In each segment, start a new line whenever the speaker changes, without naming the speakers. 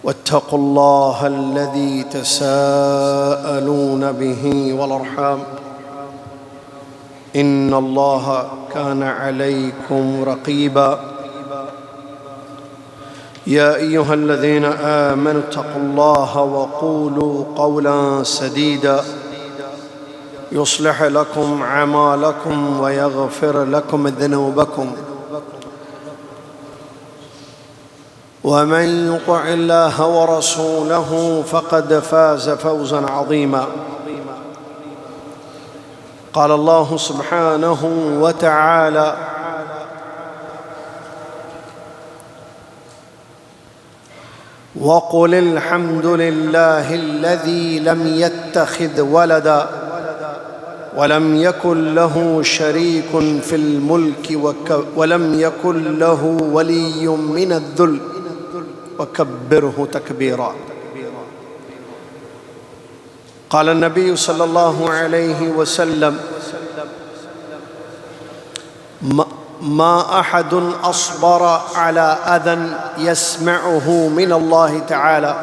واتقوا الله الذي تساءلون به والأرحام إن الله كان عليكم رقيبا يا أيها الذين آمنوا اتقوا الله وقولوا قولا سديدا يصلح لكم أعمالكم ويغفر لكم ذنوبكم ومن يطع الله ورسوله فقد فاز فوزا عظيما قال الله سبحانه وتعالى وقل الحمد لله الذي لم يتخذ ولدا ولم يكن له شريك في الملك ولم يكن له ولي من الذل وكبره تكبيرا قال النبي صلى الله عليه وسلم ما أحد أصبر على أذى يسمعه من الله تعالى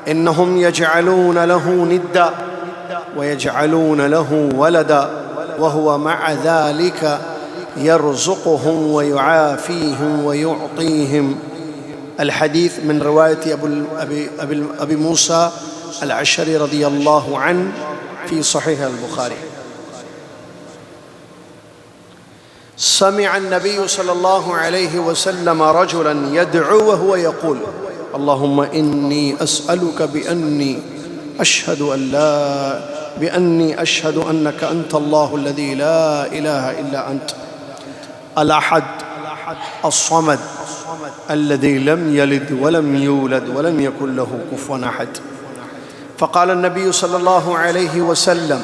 إنهم يجعلون له ندا ويجعلون له ولدا وهو مع ذلك يرزقهم ويعافيهم ويعطيهم. الحديث من رواية أبي موسى الأشعري رضي الله عنه في صحيح البخاري. سمع النبي صلى الله عليه وسلم رجلا يدعو وهو يقول اللهم إني أسألك بأني أشهد أنك أنت الله الذي لا إله إلا أنت الأحد الصمد الذي لم يلد ولم يولد ولم يكن له كفوا أحد. فقال النبي صلى الله عليه وسلم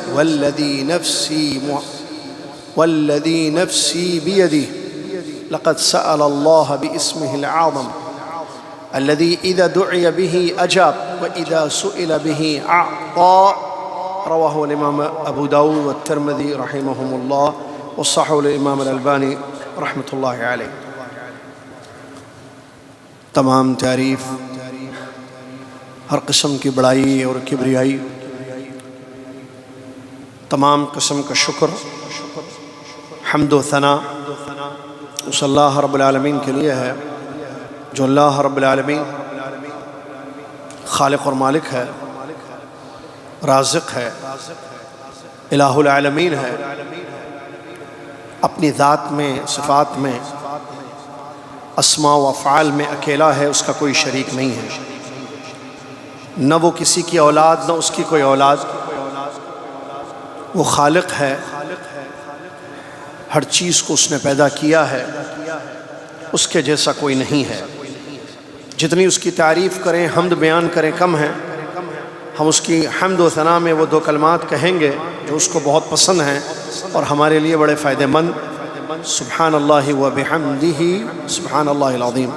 والذي نفسي بيده لقد سأل الله باسمه الأعظم الذي إذا دعي به أجاب وإذا سئل به أعطى. رواه الإمام أبو داود والترمذي رحمهم الله وصححه الإمام الألباني رحمة الله عليه. تمام تعریف، ہر قسم کی بڑائی اور کبریائی، تمام قسم کا شکر، حمد و ثنا اس اللہ رب العالمین کے لیے ہے جو اللہ رب العالمین خالق اور مالک ہے، رازق ہے، الہ العالمین ہے، اپنی ذات میں، صفات میں، اسماء و افعال میں اکیلا ہے، اس کا کوئی شریک نہیں ہے، نہ وہ کسی کی اولاد نہ اس کی کوئی اولاد. وہ خالق ہے، ہر چیز کو اس نے پیدا کیا ہے، اس کے جیسا کوئی نہیں ہے. جتنی اس کی تعریف کریں، حمد بیان کریں کم ہیں. ہم اس کی حمد و ثنا میں وہ دو کلمات کہیں گے جو اس کو بہت پسند ہیں اور ہمارے لیے بڑے فائدہ مند. سبحان اللہ و بحمدہ سبحان اللہ العظیم.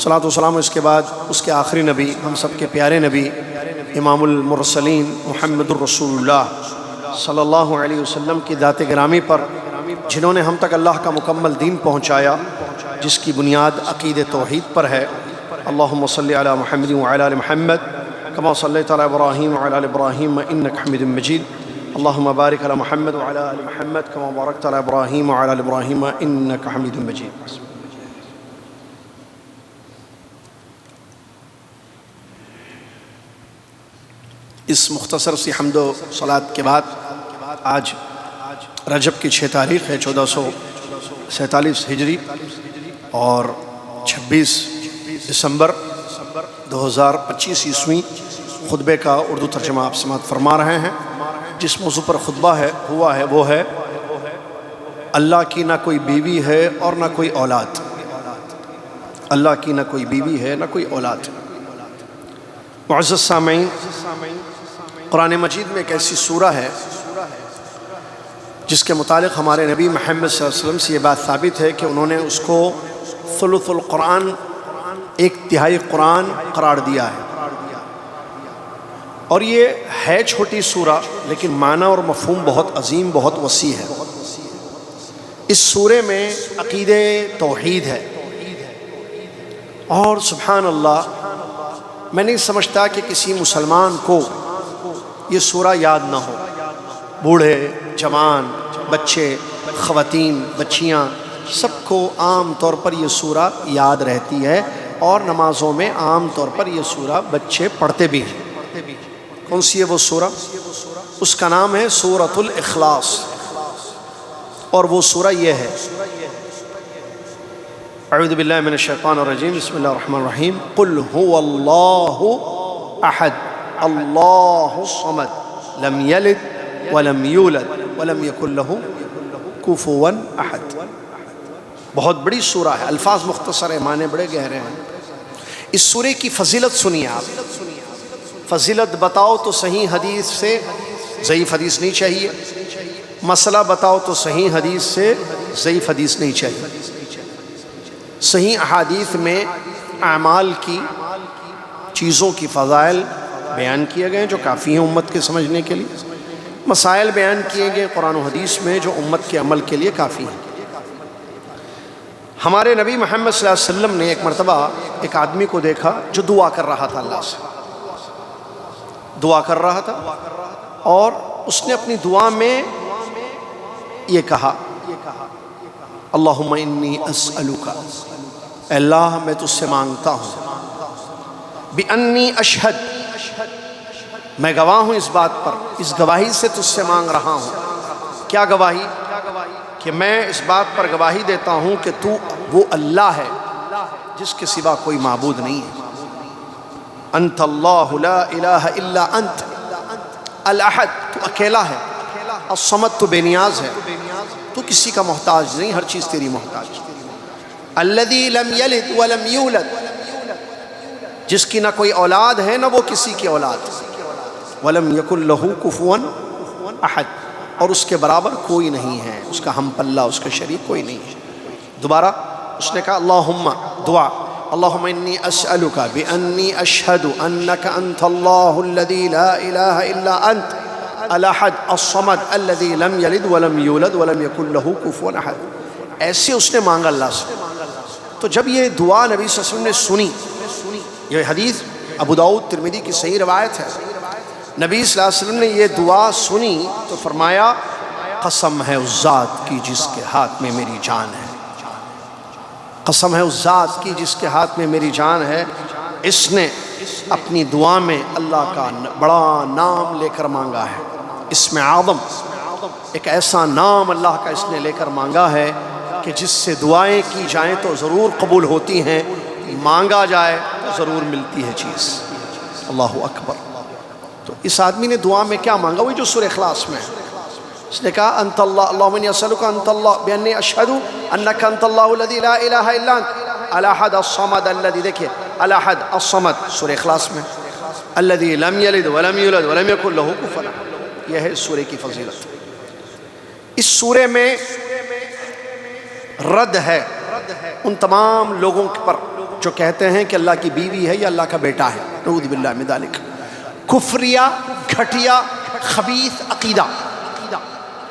صلاۃ و سلام اس کے بعد اس کے آخری نبی، ہم سب کے پیارے نبی، امام المرسلین محمد الرسول اللہ صلی اللہ علیہ وسلم کی ذات گرامی پر، جنہوں نے ہم تک اللہ کا مکمل دین پہنچایا، جس کی بنیاد عقید توحید پر ہے. اللہم صلی علی محمد وعلی آل محمد کما صلیت علی ابراہیم وعلی آل ابراہیم انک حمید مجید. اللہم بارک علی محمد وعلی آل محمد کما بارکت علی ابراہیم وعلی آل ابراہیم انک حمید مجید. اس مختصر سی حمد و صلاۃ کے بعد آج رجب کی 6 تاریخ ہے 1447 ہجری اور 26 دسمبر 2025 عیسوی. خطبے کا اردو ترجمہ آپ سماعت فرما رہے ہیں. جس موضوع پر خطبہ ہوا ہے وہ ہے اللہ کی نہ کوئی بیوی ہے اور نہ کوئی اولاد. اللہ کی نہ کوئی بیوی ہے نہ کوئی اولاد. معزز سامعین، قرآن مجید میں ایک ایسی سورہ ہے جس کے متعلق ہمارے نبی محمد صلی اللہ علیہ وسلم سے یہ بات ثابت ہے کہ انہوں نے اس کو ثلث القرآن، 1/3 قرآن قرار دیا ہے. اور یہ ہے چھوٹی سورہ لیکن معنی اور مفہوم بہت عظیم، بہت وسیع ہے. اس سورے میں عقیدہ توحید ہے اور سبحان اللہ میں نہیں سمجھتا کہ کسی مسلمان کو یہ سورہ یاد نہ ہو. بوڑھے، جوان، بچے، خواتین، بچیاں، سب کو عام طور پر یہ سورہ یاد رہتی ہے، اور نمازوں میں عام طور پر یہ سورہ بچے پڑھتے بھی ہیں. کون سی ہے وہ سورہ؟ اس کا نام ہے سورۃ الاخلاص، اور وہ سورہ یہ ہے: اعوذ باللہ من الشیطان الرجیم، بسم اللہ الرحمن الرحیم، قل هو اللہ احد اللہ الصمد لم یلد ولم یولد ولم یکن لہ کفوا احد. بہت بڑی سورہ ہے، الفاظ مختصر ہیں، معنی بڑے گہرے ہیں. اس سورے کی فضیلت سنیے آپ. فضیلت بتاؤ تو صحیح حدیث سے، ضعیف حدیث نہیں چاہیے. مسئلہ بتاؤ تو صحیح حدیث سے، ضعیف حدیث نہیں چاہیے. صحیح احادیث میں اعمال کی، چیزوں کی فضائل بیان کیے گئے جو کافی ہیں امت کے سمجھنے کے لیے. مسائل بیان کیے گئے قرآن و حدیث میں جو امت کے عمل کے لیے کافی ہیں. ہمارے نبی محمد صلی اللہ علیہ وسلم نے ایک مرتبہ ایک آدمی کو دیکھا جو دعا کر رہا تھا، اللہ سے دعا کر رہا تھا، اور اس نے اپنی دعا میں یہ کہا: اللہم انی اسألک، اے اللہ میں تجھ سے مانگتا ہوں، بِأَنِّي أَشْهَدْ، میں گواہ ہوں اس بات پر، اس گواہی سے تجھ سے مانگ رہا ہوں. کیا گواہی؟ کہ میں اس بات پر گواہی دیتا ہوں کہ تو وہ اللہ ہے جس کے سوا کوئی معبود نہیں ہے. انت اللہ لا الہ الا انت الاحد، تو اکیلا ہے. الصمد، تو بے نیاز ہے، تو کسی کا محتاج نہیں، ہر چیز تیری محتاج. الذی لم یلد ولم یولد، جس کی نہ کوئی اولاد ہے نہ وہ کسی کی اولاد. ولم یکن لہ کفوا احد، اور اس کے برابر کوئی نہیں ہے، اس کا ہم پلہ، اس کا شریک کوئی نہیں ہے. دوبارہ اس نے کہا اللہم، دعا، اللہم انی اسألک بانی اشہد انک انت اللہ الذی لا الہ الا انت الاحد الصمد الذی لم یلد ولم یولد ولم یکن لہ کفوا احد. ایسے اس نے مانگا اللہ سے. تو جب یہ دعا نبی صلی اللہ علیہ وسلم نے سنی، یہ حدیث ابو داؤد ترمذی کی صحیح روایت ہے، نبی صلی اللہ علیہ وسلم نے یہ دعا سنی تو فرمایا: قسم ہے اس ذات کی جس کے ہاتھ میں میری جان ہے، قسم ہے اس ذات کی جس کے ہاتھ میں میری جان ہے. اس نے اپنی دعا میں اللہ کا بڑا نام لے کر مانگا ہے. اسم اعظم، ایک ایسا نام اللہ کا اس نے لے کر مانگا ہے کہ جس سے دعائیں کی جائیں تو ضرور قبول ہوتی ہیں، مانگا جائے تو ضرور ملتی ہے چیز. اللہ اکبر. تو اس آدمی نے دعا میں کیا مانگا؟ وہی جو سورہ اخلاص میں ہے. اس نے کہا: انت اللہ، اللہم انی اسألک انت اللہ بانی اشہد انک انت اللہ الذی لا الہ الا انت الاحد الصمد الذی، دیکھئے الاحد الصمد سورہ اخلاص میں، الذی لم یلد ولم یولد ولم یکن لہ کفوا احد. یہ ہے اس سورہ کی فضیلت. اس سورہ میں رد ہے ان تمام لوگوں پر جو کہتے ہیں کہ اللہ کی بیوی ہے یا اللہ کا بیٹا ہے. نعوذ باللہ من ذالک. کفریہ، گھٹیا، خبیث عقیدہ.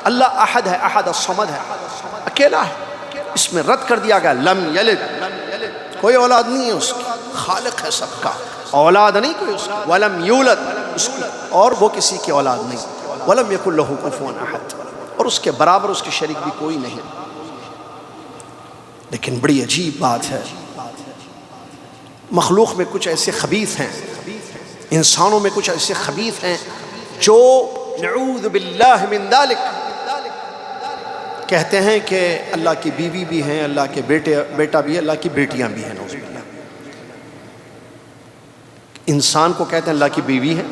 اللہ احد ہے، احد الصمد ہے، اکیلا ہے. اس میں رد کر دیا گیا لم یلد، کوئی اولاد نہیں ہے اس کی، خالق ہے سب کا، اولاد نہیں کوئی اس کی. ولم یولد، اس کی اور وہ کسی کی اولاد نہیں. ولم یکن لہ کفوا احد، اور اس کے برابر اس کے شریک بھی کوئی نہیں. لیکن بڑی عجیب بات ہے، مخلوق میں کچھ ایسے خبیث ہیں، انسانوں میں کچھ ایسے خبیث ہیں جو نعوذ باللہ من ذالک کہتے ہیں کہ اللہ کی بیوی بھی ہیں، اللہ کے بیٹا بھی ہے، اللہ کی بیٹیاں بھی ہیں. نعوذ باللہ. انسان کو کہتے ہیں اللہ کی بیوی ہے،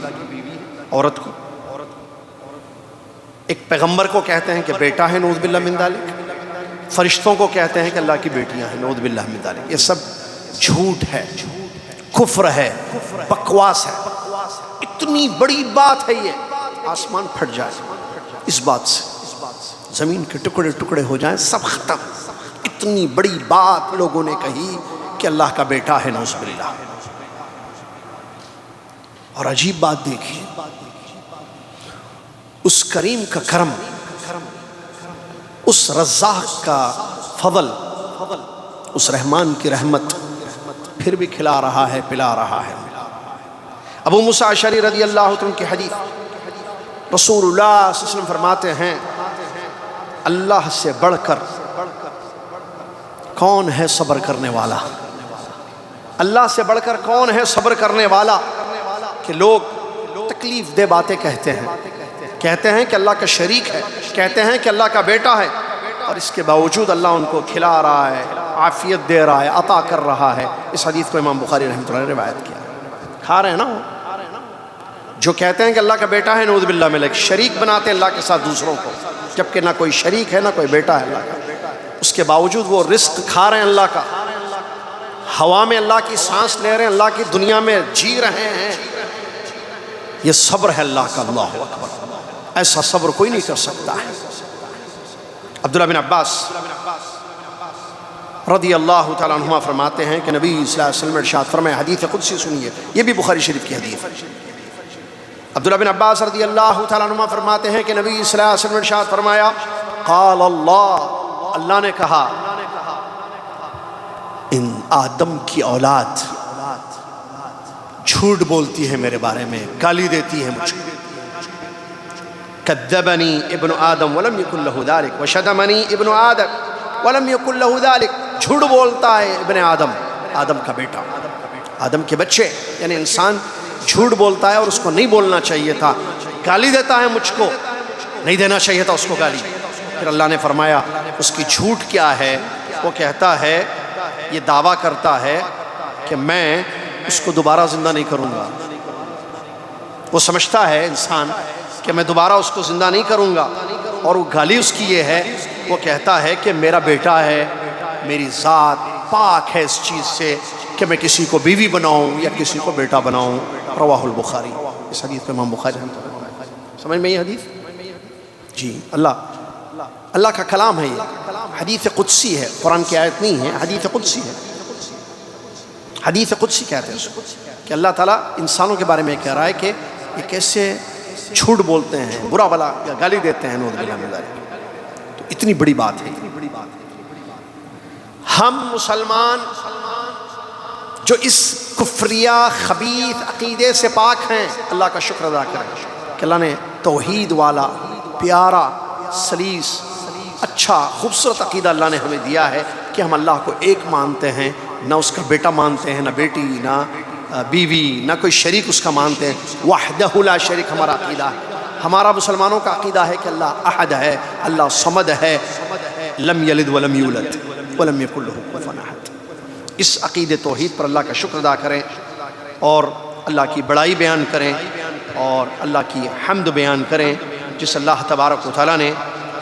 عورت کو. ایک پیغمبر کو کہتے ہیں کہ بیٹا ہے، نعوذ باللہ من ذالک. فرشتوں کو کہتے ہیں کہ اللہ کی بیٹیاں ہیں، نعوذ باللہ من ذالک. یہ سب جھوٹ ہے، کفر ہے، بکواس ہے. اتنی بڑی بات ہے، یہ آسمان پھٹ جائے اس بات سے، زمین کے ٹکڑے ٹکڑے ہو جائیں، سب ختم. اتنی بڑی بات لوگوں نے کہی کہ اللہ کا بیٹا ہے، نعوذ باللہ. اور عجیب بات دیکھیے، اس کریم کا کرم، اس رزاق کا فضل، اس رحمان کی رحمت پھر بھی کھلا رہا ہے، پلا رہا ہے. ابو موسیٰ اشعری رضی اللہ عنہ کی حدیث، رسول اللہ صلی اللہ علیہ وسلم فرماتے ہیں اللہ سے بڑھ کر کون ہے صبر کرنے والا؟ اللہ سے بڑھ کر کون ہے صبر کرنے والا؟ کہ لوگ تکلیف دہ باتیں کہتے ہیں کہ اللہ کا شریک ہے، کہتے ہیں کہ اللہ کا بیٹا ہے، اور اس کے باوجود اللہ ان کو کھلا رہا ہے، عافیت دے رہا ہے، عطا کر رہا ہے۔ اس حدیث کو امام بخاری رحمۃ اللہ نے روایت کیا۔ کھا رہے ہیں نا وہ جو کہتے ہیں کہ اللہ کا بیٹا ہے، نعوذ باللہ ملک، شریک بناتے ہیں اللہ کے ساتھ دوسروں کو، جبکہ نہ کوئی شریک ہے نہ کوئی بیٹا ہے اللہ کا، اس کے باوجود وہ رزق کھا رہے ہیں اللہ کا، ہوا میں اللہ کی سانس لے رہے ہیں، اللہ کی دنیا میں جی رہے ہیں۔ یہ صبر ہے اللہ کا، اللہ اکبر، ایسا صبر کوئی نہیں کر سکتا ہے۔ عبداللہ بن عباس رضی اللہ تعالیٰ عنہما فرماتے ہیں کہ نبی صلی اللہ علیہ وسلم ارشاد فرمائے، حدیث قدسی سنیے، یہ بھی بخاری شریف کی حدیث ہے۔ عبداللہ بن عباس رضی اللہ تعالیٰ عنہما فرماتے ہیں کہ نبی صلی اللہ علیہ وسلم ارشاد فرمایا، قال اللہ نے کہا، ان آدم کی اولاد جھوٹ بولتی ہے میرے بارے میں، گالی دیتی ہے مجھ کو۔ کذبنی ابن آدم ولم یکن لہ ذلک وشتمنی ابن آدم ولم یکن لہ ذلک، جھوٹ بولتا ہے ابن آدم، آدم کا بیٹا، آدم کے بچے، یعنی انسان جھوٹ بولتا ہے اور اس کو نہیں بولنا چاہیے تھا، گالی دیتا ہے مجھ کو، نہیں دینا چاہیے تھا اس کو گالی۔ پھر اللہ نے فرمایا اس کی جھوٹ کیا ہے؟ وہ کہتا ہے، یہ دعویٰ کرتا ہے کہ میں اس کو دوبارہ زندہ نہیں کروں گا۔ وہ سمجھتا ہے انسان کہ میں دوبارہ اس کو زندہ نہیں کروں گا، اور وہ گالی اس کی یہ ہے، وہ کہتا ہے کہ میرا بیٹا ہے، میری ذات پاک ہے اس چیز سے کہ میں کسی کو بیوی بناؤں یا کسی کو بیٹا بناؤں۔ رواہ البخاری، اس حدیث کو امام بخاری سمجھ میں یہ حدیث؟ جی، اللہ کا کلام ہے، یہ حدیث قدسی ہے، قرآن کی آیت نہیں ہے، حدیث قدسی ہے۔ حدیث قدسی کہتے ہیں اس کو، کہ اللہ تعالیٰ انسانوں کے بارے میں کہہ رہا ہے کہ یہ کیسے جھوٹ بولتے ہیں، برا بلا گالی دیتے ہیں، نعوذ باللہ من ذلک۔ تو اتنی بڑی بات ہے۔ ہم مسلمان جو اس کفریہ خبیث عقیدے سے پاک ہیں، اللہ کا شکر ادا کریں کہ اللہ نے توحید والا پیارا سلیس اچھا خوبصورت عقیدہ اللہ نے ہمیں دیا ہے کہ ہم اللہ کو ایک مانتے ہیں، نہ اس کا بیٹا مانتے ہیں، نہ بیٹی، نہ بیوی، نہ کوئی شریک اس کا مانتے ہیں۔ وحدہ لا شریک ہمارا عقیدہ ہے۔ ہمارا مسلمانوں کا عقیدہ ہے کہ اللہ احد ہے، اللہ صمد ہے، لم یلد ولم یولد ولم یکن لہ کفوا احد۔ اس عقید توحید پر اللہ کا شکر ادا کریں اور اللہ کی بڑائی بیان کریں اور اللہ کی حمد بیان کریں، جس اللہ تبارک و تعالیٰ نے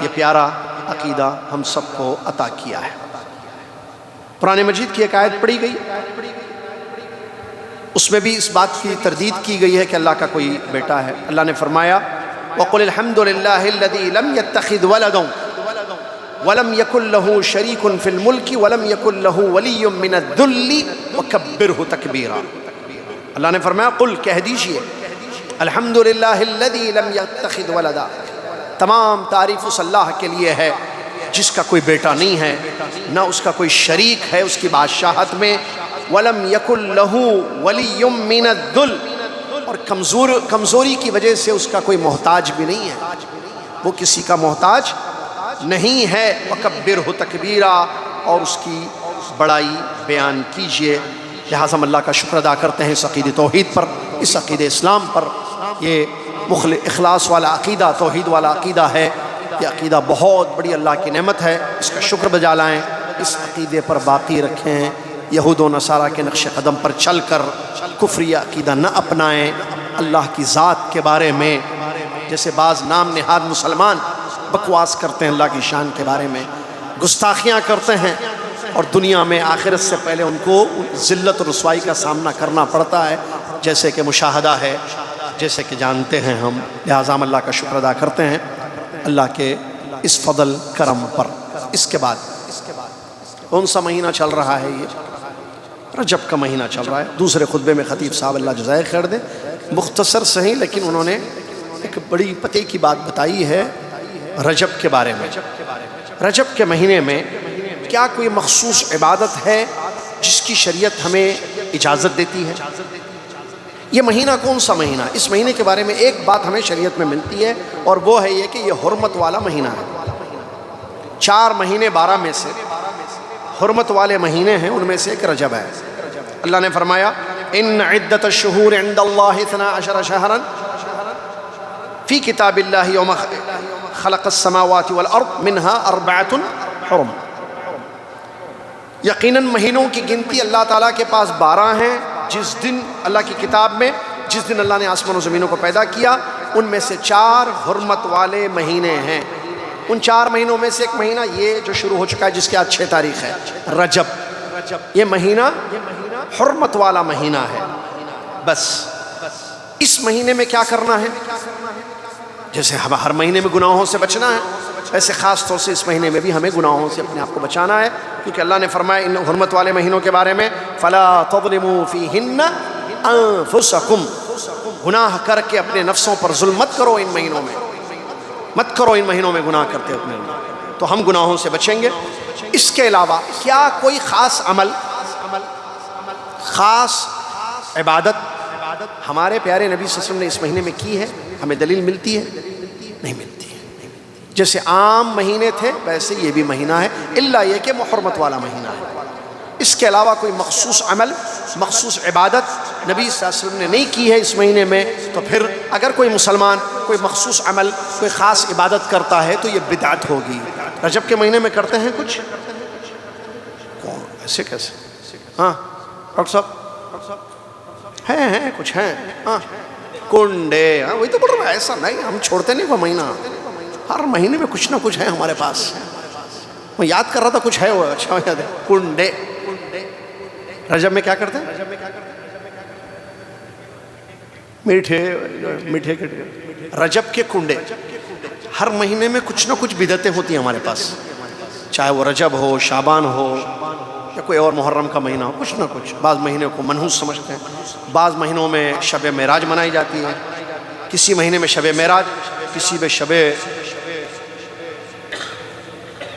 یہ پیارا عقیدہ ہم سب کو عطا کیا ہے۔ قرآن مجید کی ایک آیت پڑھی گئی، اس میں بھی اس بات کی تردید کی گئی ہے کہ اللہ کا کوئی بیٹا ہے۔ اللہ نے فرمایا، وَقُلِ الْحَمْدُ لِلَّهِ الَّذِي لَمْ يَتَّخِذْ وَلَدًا وَلَمْ يَكُنْ لَهُ شَرِيكٌ فِي الْمُلْكِ وَلَمْ يَكُنْ لَهُ وَلِيٌّ مِّنَ الذُّلِّ وَكَبِّرْهُ تَكْبِيرًا۔ اللہ نے فرمایا، قل کہہ دیجئے، الحمد للہ الذی لم یتخذ ولدا، تمام تعریف اس اللہ کے لیے ہے جس کا کوئی بیٹا نہیں ہے، نہ اس کا کوئی شریک ہے اس کی بادشاہت میں، ولم یکن لہ ولی من الذل، اور کمزوری کی وجہ سے اس کا کوئی محتاج بھی نہیں ہے، وہ کسی کا محتاج نہیں ہے۔ وکبرہ تکبیرا، اور اس کی بڑائی بیان کیجئے۔ لہٰذا ہم اللہ کا شکر ادا کرتے ہیں اس عقید توحید پر، اس عقید اسلام پر۔ یہ اخلاص والا عقیدہ، توحید والا عقیدہ ہے، یہ عقیدہ بہت بڑی اللہ کی نعمت ہے، اس کا شکر بجا لائیں، اس عقیدے پر باقی رکھیں، یہود و نصارہ کے نقش قدم پر چل کر کفری عقیدہ نہ اپنائیں۔ اللہ کی ذات کے بارے میں جیسے بعض نام نہاد مسلمان بکواس کرتے ہیں، اللہ کی شان کے بارے میں گستاخیاں کرتے ہیں، اور دنیا میں آخرت سے پہلے ان کو ذلت و رسوائی کا سامنا کرنا پڑتا ہے، جیسے کہ مشاہدہ ہے، جیسے کہ جانتے ہیں ہم۔ لہٰذا ہم اللہ کا شکر ادا کرتے ہیں اللہ کے اس فضل کرم پر۔ اس کے بعد کون سا مہینہ چل رہا ہے؟ یہ رجب کا مہینہ چل رہا ہے۔ دوسرے خطبے میں خطیب صاحب اللہ جزائے خیر دے، مختصر صحیح لیکن انہوں نے ایک بڑی پتے کی بات بتائی ہے رجب کے بارے میں۔ رجب کے مہینے میں کیا کوئی مخصوص عبادت ہے جس کی شریعت ہمیں اجازت دیتی ہے؟ یہ مہینہ کون سا مہینہ؟ اس مہینے کے بارے میں ایک بات ہمیں شریعت میں ملتی ہے، اور وہ ہے یہ کہ یہ حرمت والا مہینہ ہے۔ 4 مہینے 12 میں سے حرمت والے مہینے ہیں، ان میں سے ایک رجب ہے۔ اللہ نے فرمایا ان عدت الشہور عند اللہ 12 شہرا فی کتاب اللہ یوم خلق السماوات والارض منها 4 حرم۔ یقیناً مہینوں کی گنتی اللہ تعالیٰ کے پاس 12 ہیں، جس دن اللہ کی کتاب میں جس دن اللہ نے آسمان و زمینوں کو پیدا کیا، ان میں سے 4 حرمت والے مہینے ہیں۔ ان 4 مہینوں میں سے ایک مہینہ یہ جو شروع ہو چکا ہے، جس کی آج 6 تاریخ ہے، رجب۔ یہ مہینہ حرمت والا مہینہ ہے۔ بس اس مہینے میں کیا کرنا ہے؟ جیسے ہر مہینے میں گناہوں سے بچنا ہے، ویسے خاص طور سے اس مہینے میں بھی ہمیں گناہوں سے اپنے آپ کو بچانا ہے، کیونکہ اللہ نے فرمایا ان حرمت والے مہینوں کے بارے میں فَلَا تَظْلِمُوا فِيهِنَّ أَنفُسَكُمْ، گناہ کر کے اپنے نفسوں پر ظلم مت کرو، ان مہینوں میں مت کرو، ان مہینوں میں گناہ کرتے اپنے، تو ہم گناہوں سے بچیں گے۔ اس کے علاوہ کیا کوئی خاص عمل، خاص عبادت ہمارے پیارے نبی صلی اللہ علیہ وسلم نے اس مہینے میں کی ہے؟ ہمیں دلیل ملتی ہے؟ نہیں ملتی ہے۔ جیسے عام مہینے تھے ویسے یہ بھی مہینہ ہے، الا یہ کہ محرمت والا مہینہ ہے۔ اس کے علاوہ کوئی مخصوص عمل، مخصوص عبادت نبی صلی اللہ علیہ وسلم نے نہیں کی ہے اس مہینے میں، تو پھر اگر کوئی مسلمان کوئی مخصوص عمل، کوئی خاص عبادت کرتا ہے تو یہ بدعت ہوگی۔ رجب کے مہینے میں کرتے ہیں کچھ؟ کون ایسے کیسے؟ ہاں ڈاکٹر صاحب ہیں کچھ ہیں، ہاں کنڈے، ہاں وہی تو بول رہا ہے، ایسا نہیں، ہم چھوڑتے نہیں وہ مہینہ، ہر مہینے میں کچھ نہ کچھ ہے ہمارے پاس۔ میں یاد کر رہا تھا کچھ ہے، وہ اچھا یاد ہے، کنڈے۔ رجب میں کیا کرتے ہیں؟ میٹھے رجب کے کنڈے۔ ہر مہینے میں کچھ نہ کچھ بدعتیں ہوتی ہیں ہمارے پاس، چاہے وہ رجب ہو، شعبان ہو، یا کوئی اور محرم کا مہینہ ہو، کچھ نہ کچھ۔ بعض مہینوں کو منحوس سمجھتے ہیں، بعض مہینوں میں شب معراج منائی جاتی ہے، کسی مہینے میں شب معراج، کسی میں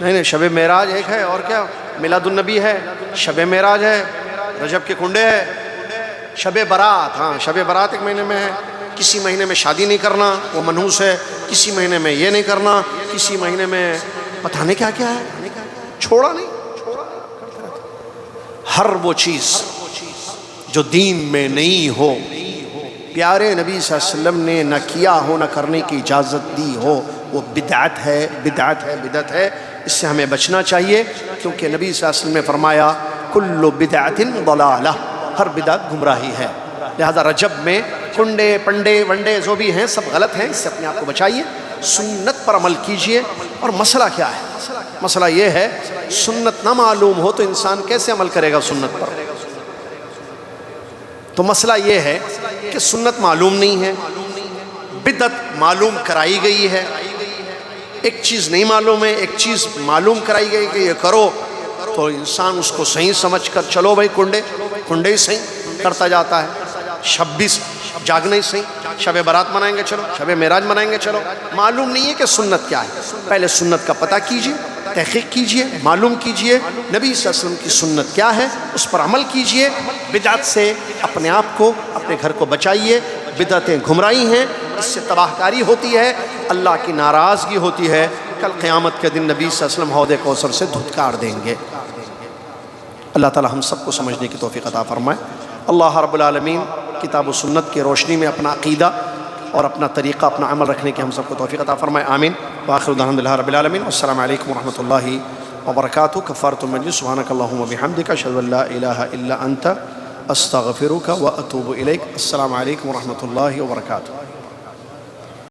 نہیں شب معراج ایک ہے، اور کیا میلاد النبی ہے، شب معراج ہے، رجب کے کنڈے ہے، شب برات، ہاں شب برات ایک مہینے میں ہے۔ کسی مہینے میں شادی نہیں کرنا، وہ منحوس ہے، کسی مہینے میں یہ نہیں کرنا، کسی مہینے میں پتہ نہیں کیا کیا ہے، چھوڑا نہیں۔ ہر وہ چیز جو دین میں نہیں ہو، پیارے نبی صلی اللہ علیہ وسلم نے نہ کیا ہو، نہ کرنے کی اجازت دی ہو، وہ بدعت ہے، بدعت ہے، بدعت ہے۔ اس سے ہمیں بچنا چاہیے، کیونکہ نبی صلی اللہ علیہ وسلم نے فرمایا کل بدعت ضلالہ، ہر بدعت گمراہی ہے۔ لہذا رجب میں کنڈے پنڈے ونڈے جو بھی ہیں سب غلط ہیں، اس سے اپنے آپ کو بچائیے، سنت پر عمل کیجئے۔ اور مسئلہ کیا ہے؟ مسئلہ یہ ہے سنت نہ معلوم ہو تو انسان کیسے عمل کرے گا سنت پر؟ تو مسئلہ یہ ہے کہ سنت معلوم نہیں ہے، بدعت معلوم کرائی گئی ہے، ایک چیز نہیں معلوم ہے، ایک چیز معلوم کرائی گئی کہ یہ کرو، تو انسان اس کو صحیح سمجھ کر چلو بھائی کنڈے ہی صحیح کرتا جاتا ہے، 26 جاگنا ہی صحیح، شب برات منائیں گے چلو، شب معراج منائیں گے چلو۔ معلوم نہیں ہے کہ سنت کیا ہے، پہلے سنت کا پتہ کیجئے، تحقیق کیجئے، معلوم کیجئے نبی صلی اللہ علیہ وسلم کی سنت کیا ہے، اس پر عمل کیجئے۔ بدعت سے اپنے آپ کو، اپنے گھر کو بچائیے۔ بدعتیں گمراہی ہیں، اس سے تباہ کاری ہوتی ہے، اللہ کی ناراضگی ہوتی ہے۔ کل قیامت کے دن نبی صلی اللہ علیہ وسلم حوض کوثر سے دھتکار دیں گے۔ اللہ تعالی ہم سب کو سمجھنے کی توفیق عطا فرمائے۔ اللہ رب العالمین کتاب و سنت کی روشنی میں اپنا عقیدہ اور اپنا طریقہ، اپنا عمل رکھنے کی ہم سب کو توفیق عطا فرمائے، آمین۔ وآخر دعوانا الحمدللہ رب العالمین، والسلام علیکم ورحمۃ اللہ وبرکاتہ۔ کفارۃ المجلس، سبحانک اللہم وبحمدک، اشہد ان لا الہ الا انت، استغفرک واتوب الیک۔ السلام علیکم ورحمۃ اللہ وبرکاتہ۔